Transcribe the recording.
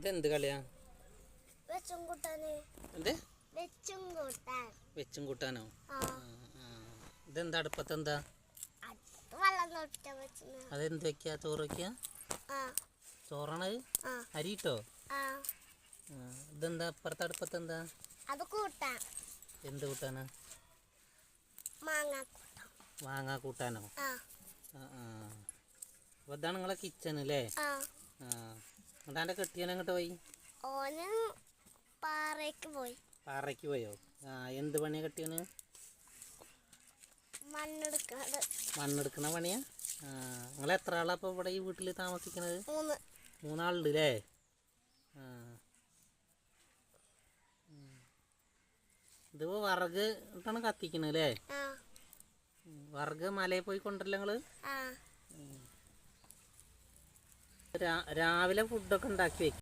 ഇതെന്ത് കളിയാ? എന്ത് വെച്ചും കൂട്ടാനോ? ഇതെന്താ അടുപ്പത്തെന്താ? അതെന്ത് വെക്കാ? ചോറ് വെക്കാ? ചോറാണത്? അരിട്ടോ? ഇതെന്താ അപ്പുറത്തെ അടുപ്പത്തെന്താ? എന്ത് കൂട്ടാനാ? മാങ്ങാ കൂട്ടാനോ? അപ്പൊ ഇതാണ് നിങ്ങളെ കിച്ചൺ അല്ലേ? എന്നിട്ട് കെട്ടിയാൻ എങ്ങോട്ട് പോയി? പാറയ്ക്ക് പോയോ? എന്ത് പണിയാ കെട്ടിയന്? മണ്ണെടുക്കണ പണിയാ? നിങ്ങൾ എത്ര ആളാ ഇപ്പൊ ഇവിടെ ഈ വീട്ടിൽ താമസിക്കണത്? 3 ആളുണ്ട് അല്ലേ? ഇതിപ്പോ വിറക് ഇട്ടാണ് കത്തിക്കണത് അല്ലേ? വിറക് മലയിൽ പോയി കൊണ്ടല്ലേ നിങ്ങള്? രാവിലെ ഫുഡൊക്കെ ഉണ്ടാക്കി വെക്കും.